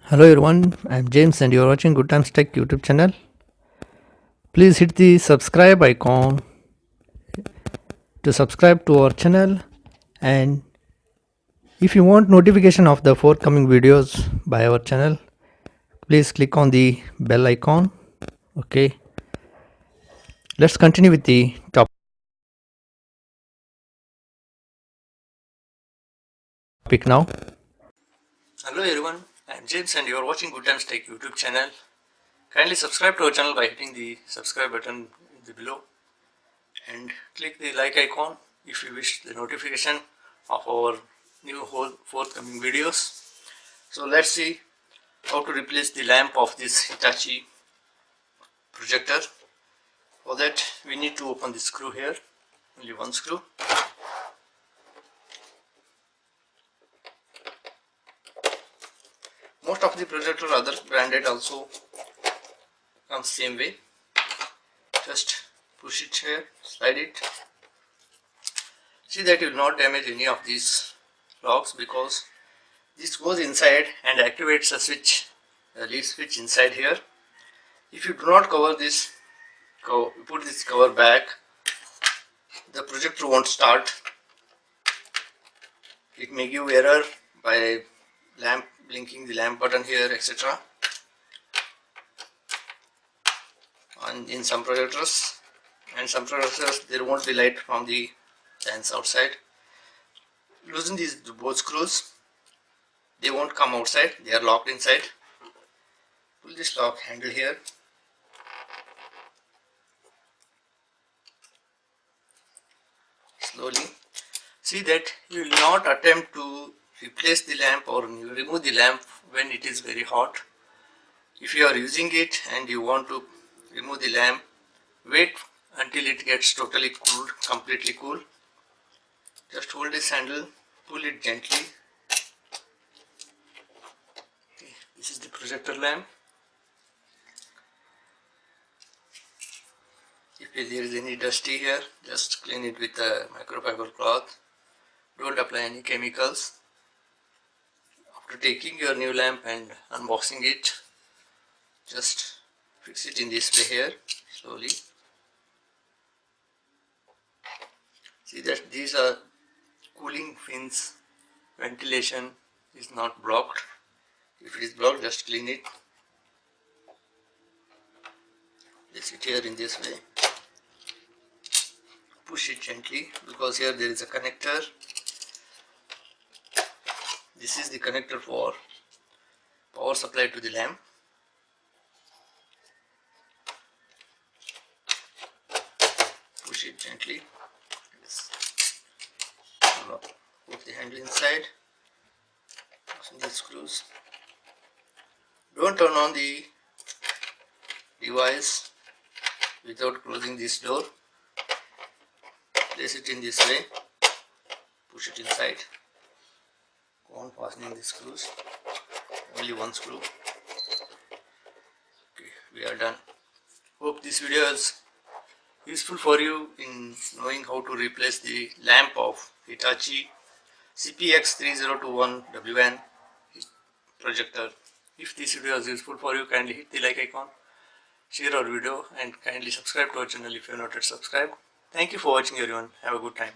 Hello everyone, I am James and you are watching Good Times Tech YouTube channel. Please hit the subscribe icon to subscribe to our channel, and if you want notification of the forthcoming videos by our channel, please click on the bell icon. Okay, let's continue with the topic now. Hello everyone, I am James and you are watching Good Times Tech YouTube channel. Kindly subscribe to our channel by hitting the subscribe button below and click the like icon if you wish the notification of our new whole forthcoming videos. So let's see how to replace the lamp of this Hitachi projector. For that we need to open the screw here, only one screw. Most of the projector other branded also comes same way. Just push it here, slide it. See that you will not damage any of these locks because this goes inside and activates a switch, a lead switch inside here. If you do not cover this, put this cover back, the projector won't start. It may give error by lamp blinking the lamp button here, etc. And in some projectors, and some projectors there won't be light from the fans outside. Loosen these both screws, they won't come outside, they are locked inside. Pull this lock handle here. Slowly. See that you will not attempt to replace the lamp or remove the lamp when it is very hot. If you are using it and you want to remove the lamp, wait until it gets totally cooled, completely cool. Just hold this handle, pull it gently. Okay, this is the projector lamp. If there is any dusty here, just clean it with a microfiber cloth. Don't apply any chemicals. After taking your new lamp and unboxing it, just fix it in this way here, slowly. See that these are cooling fins, ventilation is not blocked. If it is blocked, just clean it. Place it here in this way. Push it gently because here there is a connector. This is the connector for power supply to the lamp. Push it gently. Yes. Put the handle inside. Loosen these screws. Don't turn on the device without closing this door. Place it in this way. Push it inside. Go on fastening the screws. Only one screw. Okay, we are done. Hope this video is useful for you in knowing how to replace the lamp of Hitachi CP-X3021WN projector. If this video is useful for you, kindly hit the like icon, share our video and kindly subscribe to our channel if you have not yet subscribed. Thank you for watching everyone. Have a good time.